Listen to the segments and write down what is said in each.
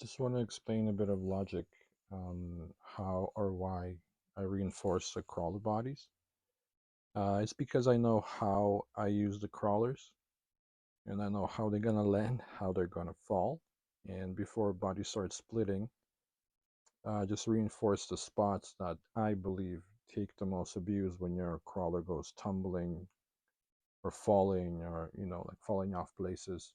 Just want to explain a bit of logic on how or why I reinforce the crawler bodies. It's because I know how I use the crawlers and I know how they're gonna land, how they're gonna fall. And before body starts splitting, just reinforce the spots that I believe take the most abuse when your crawler goes tumbling or falling or, like falling off places.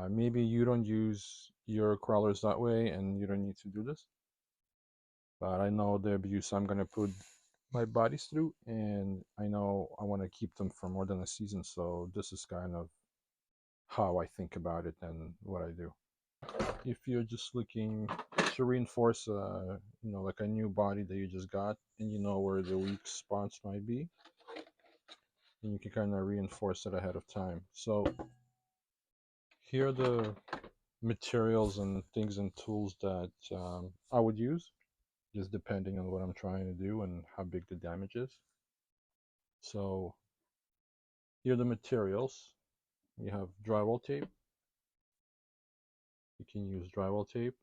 Maybe you don't use your crawlers that way and you don't need to do this, but I know the abuse I'm gonna put my bodies through, and I know I want to keep them for more than a season. So this is kind of how I think about it and what I do. If you're just looking to reinforce, like a new body that you just got, and you know where the weak spots might be, and you can kind of reinforce it ahead of time. So here are the materials and things and tools that I would use, just depending on what I'm trying to do and how big the damage is. So here are the materials. You have drywall tape. You can use drywall tape,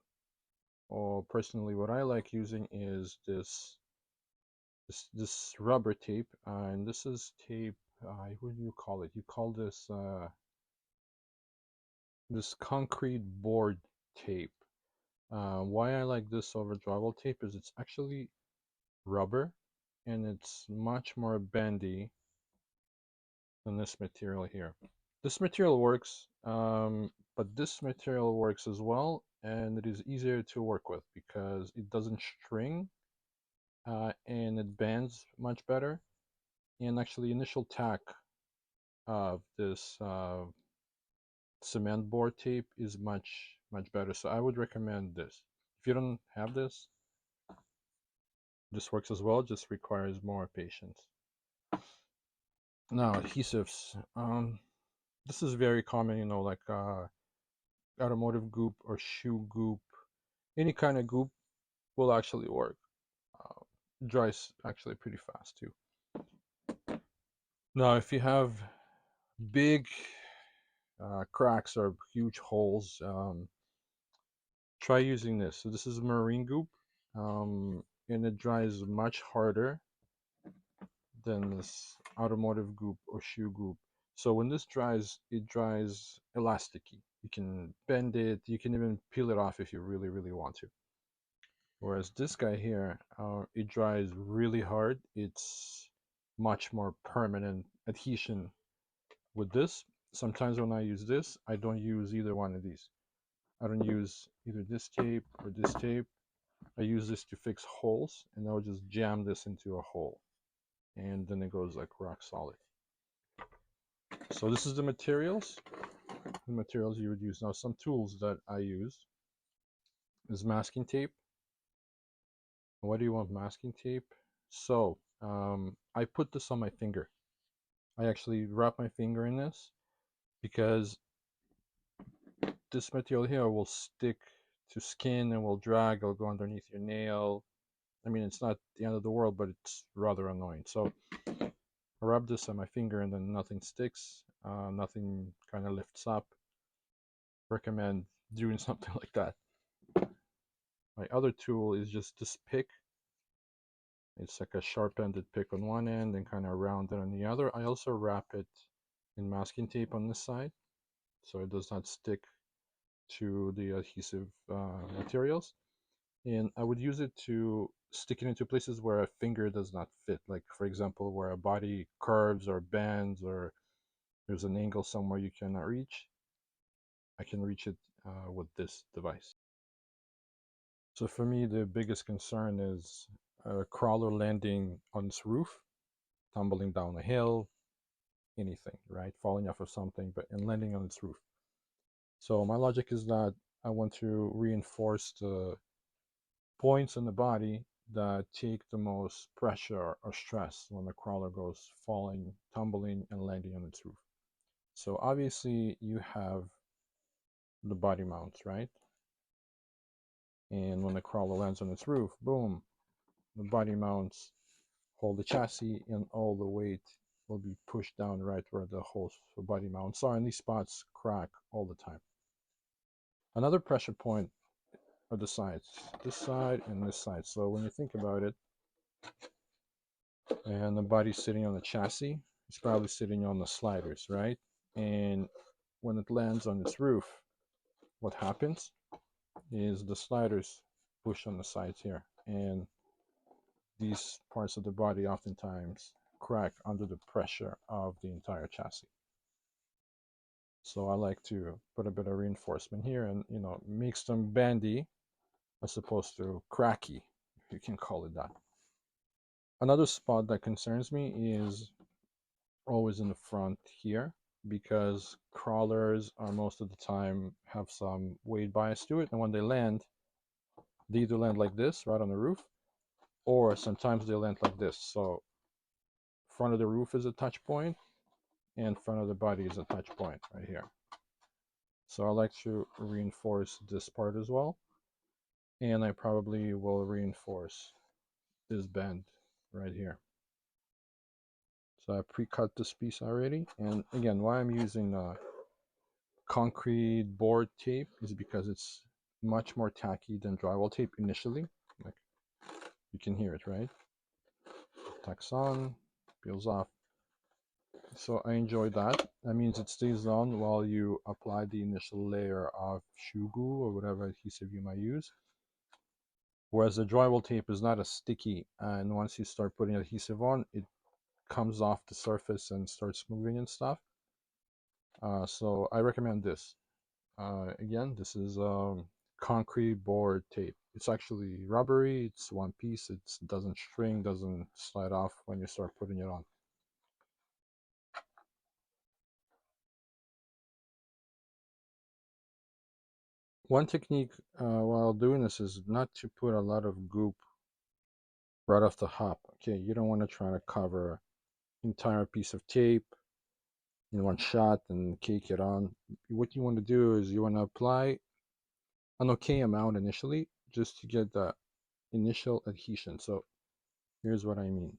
or personally what I like using is this rubber tape, and this is tape, what do you call it? You call this concrete board tape. Why I like this over drywall tape is it's actually rubber, and it's much more bendy than this material here. This material works, but this material works as well, and it is easier to work with because it doesn't string, and it bends much better. And actually, initial tack of this cement board tape is much better. So I would recommend this. If you don't have this, this works as well. Just requires more patience. Now adhesives. This is very common. Like automotive goop or shoe goop. Any kind of goop will actually work. Uh, Dries actually pretty fast too. Now, if you have big cracks or huge holes, try using this. So this is marine goop, and it dries much harder than this automotive goop or shoe goop. So when this dries, it dries elasticy. You can bend it. You can even peel it off if you really, really want to. Whereas this guy here, it dries really hard. It's much more permanent adhesion with this. Sometimes when I use this, I don't use either one of these. I don't use either this tape or this tape. I use this to fix holes, and I'll just jam this into a hole, and then it goes like rock solid. So this is the materials you would use. Now some tools that I use is masking tape. Why do you want masking tape? So I put this on my finger. I actually wrap my finger in this because this material here will stick to skin and will drag. It'll go underneath your nail. I mean, it's not the end of the world, but it's rather annoying. So I rub this on my finger and then nothing sticks. Nothing kind of lifts up. Recommend doing something like that. My other tool is just this pick. It's like a sharp-ended pick on one end and kind of rounded on the other. I also wrap it in masking tape on this side so it does not stick to the adhesive materials. And I would use it to stick it into places where a finger does not fit. Like, for example, where a body curves or bends or there's an angle somewhere you cannot reach. I can reach it with this device. So for me, the biggest concern is a crawler landing on its roof, tumbling down a hill, anything, right? Falling off of something, but and landing on its roof. So my logic is that I want to reinforce the points in the body that take the most pressure or stress when the crawler goes falling, tumbling, and landing on its roof. So obviously you have the body mounts, right? And when the crawler lands on its roof, boom, the body mounts hold the chassis, and all the weight will be pushed down right where the holes for body mounts are, and these spots crack all the time. Another pressure point are the sides, this side and this side. So when you think about it, and the body's sitting on the chassis, it's probably sitting on the sliders, right? And when it lands on its roof, what happens is the sliders push on the sides here, and these parts of the body oftentimes crack under the pressure of the entire chassis. So I like to put a bit of reinforcement here and, makes them bendy as opposed to cracky, if you can call it that. Another spot that concerns me is always in the front here, because crawlers are most of the time have some weight bias to it, and when they either land like this right on the roof, or sometimes they land like this. So front of the roof is a touch point and front of the body is a touch point right here. So I like to reinforce this part as well, and I probably will reinforce this bend right here. So I pre-cut this piece already, and again, why I'm using concrete board tape is because it's much more tacky than drywall tape initially. Like, you can hear it, right? Tacks on, peels off. So I enjoy that. That means it stays on while you apply the initial layer of shoe glue or whatever adhesive you might use. Whereas the drywall tape is not as sticky, and once you start putting adhesive on, it comes off the surface and starts moving and stuff. So I recommend this. Again, this is concrete board tape. It's actually rubbery, it's one piece, it doesn't shrink, doesn't slide off when you start putting it on. One technique while doing this is not to put a lot of goop right off the hop. Okay, you don't want to try to cover entire piece of tape in one shot and cake it on. What you want to do is you want to apply an okay amount initially just to get the initial adhesion. So here's what I mean.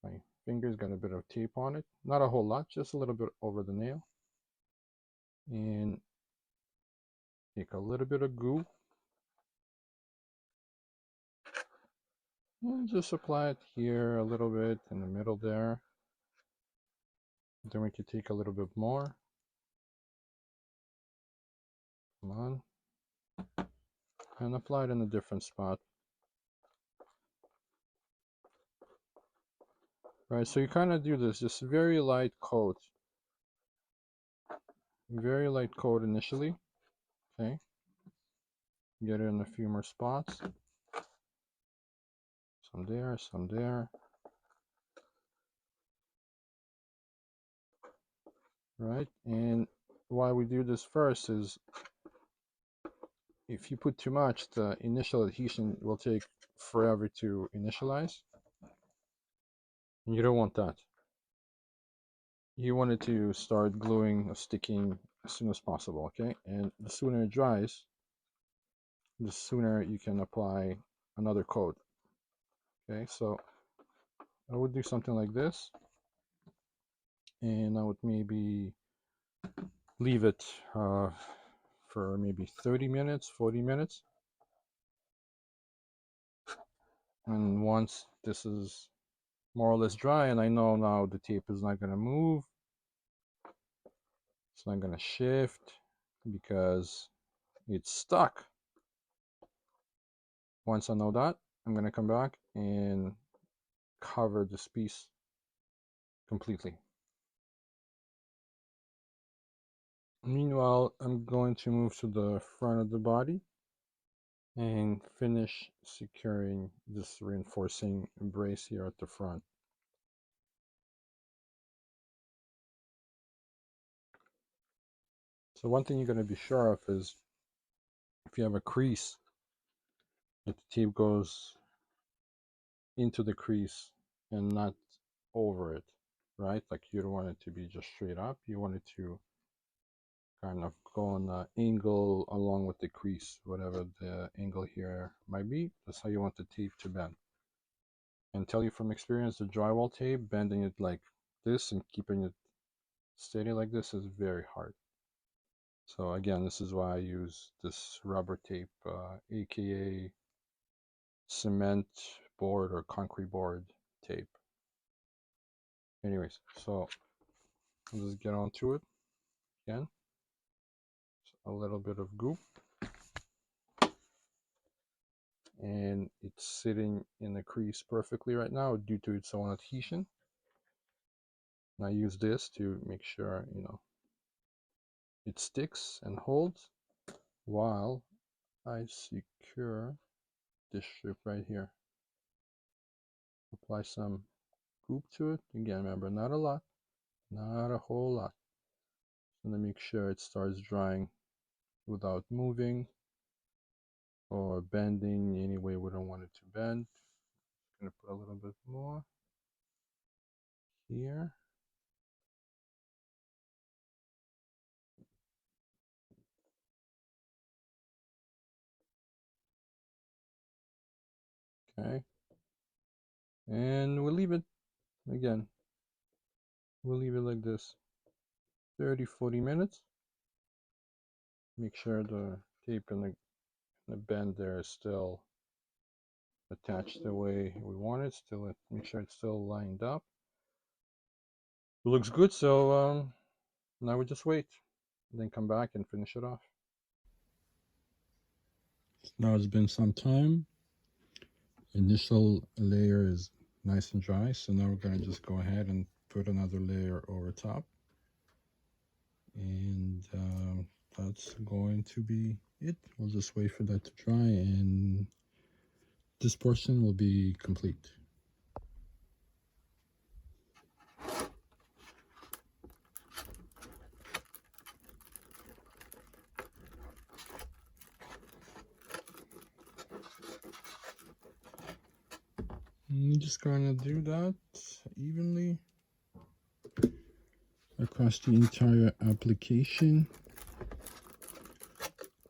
My finger's got a bit of tape on it, not a whole lot, just a little bit over the nail, and take a little bit of glue and just apply it here a little bit in the middle there. Then we can take a little bit more. Come on. And apply it in a different spot. Right, so you kind of do this, just very light coat. Very light coat initially. Okay. Get it in a few more spots. Some there, some there. Right, and why we do this first is if you put too much, the initial adhesion will take forever to initialize. And you don't want that. You want it to start gluing or sticking as soon as possible, okay? And the sooner it dries, the sooner you can apply another coat. Okay, so I would do something like this, and I would maybe leave it for maybe 30 minutes, 40 minutes. And once this is more or less dry, and I know now the tape is not going to move, it's not going to shift because it's stuck. Once I know that, I'm going to come back and cover this piece completely. Meanwhile, I'm going to move to the front of the body and finish securing this reinforcing brace here at the front. So one thing you're going to be sure of is if you have a crease, that the tape goes into the crease and not over it, right? Like you don't want it to be just straight up. You want it to kind of go on an angle along with the crease, whatever the angle here might be. That's how you want the tape to bend. And tell you from experience, the drywall tape, bending it like this and keeping it steady like this is very hard. So again, this is why I use this rubber tape, aka cement board or concrete board tape. Anyways, so I'll just get onto it again. A little bit of goop, and it's sitting in the crease perfectly right now due to its own adhesion. And I use this to make sure, you know, it sticks and holds while I secure this strip right here. Apply some goop to it. Again, remember, not a lot, not a whole lot. And then make sure it starts drying without moving or bending any way we don't want it to bend. I'm going to put a little bit more here. Okay. And we'll leave it, again, we'll leave it like this 30-40 minutes. Make sure the tape and the bend there is still attached the way we want it. Still, make sure it's still lined up. It looks good, so now we just wait, then come back and finish it off. Now it's been some time. Initial layer is nice and dry, so now we're going to just go ahead and put another layer over top, and that's going to be it. We'll just wait for that to dry, and this portion will be complete. I'm just going to do that evenly across the entire application,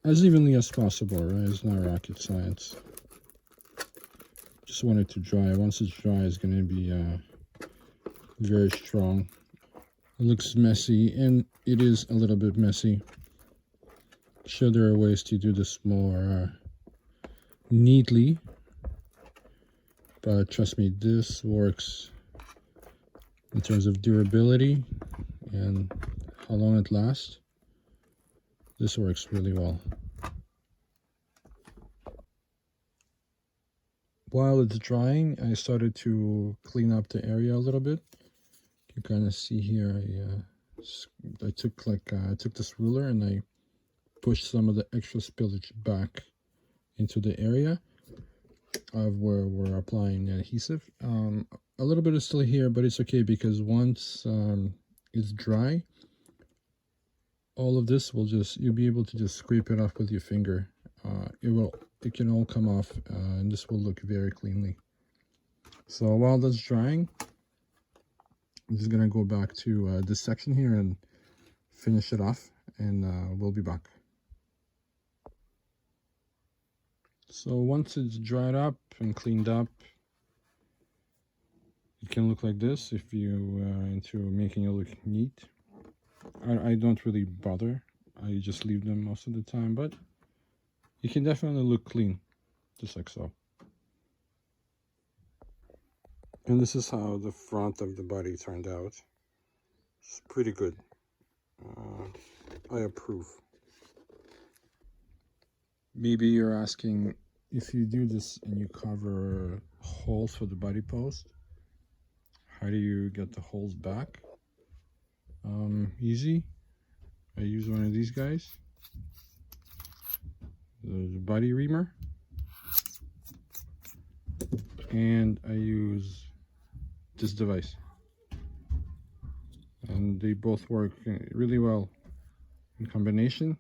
as evenly as possible, right? It's not rocket science. Just want it to dry. Once it's dry, it's going to be very strong. It looks messy, and it is a little bit messy. Sure, there are ways to do this more neatly, but trust me, this works in terms of durability and how long it lasts. This works really well. While it's drying, I started to clean up the area a little bit. You kind of see here, I took this ruler and I pushed some of the extra spillage back into the area of where we're applying the adhesive. A little bit is still here, but it's okay, because once it's dry, all of this will you'll be able to just scrape it off with your finger. It can all come off, and this will look very cleanly. So while that's drying, I'm just gonna go back to this section here and finish it off, and we'll be back. So once it's dried up and cleaned up, it can look like this if you are into making it look neat. I don't really bother. I just leave them most of the time, but you can definitely look clean, just like so. And this is how the front of the body turned out. It's pretty good. I approve. Maybe you're asking, if you do this and you cover holes for the body post, how do you get the holes back? Easy. I use one of these guys, the body reamer, and I use this device, and they both work really well in combination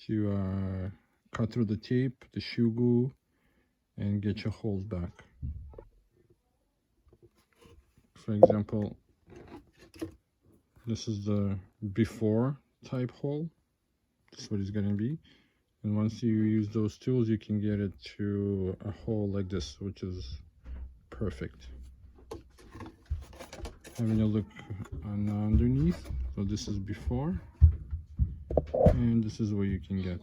to cut through the tape, the shoe glue, and get your holes back. For example, this is the before type hole. This is what it's gonna be. And once you use those tools, you can get it to a hole like this, which is perfect. Having a look on underneath. So this is before, and this is what you can get.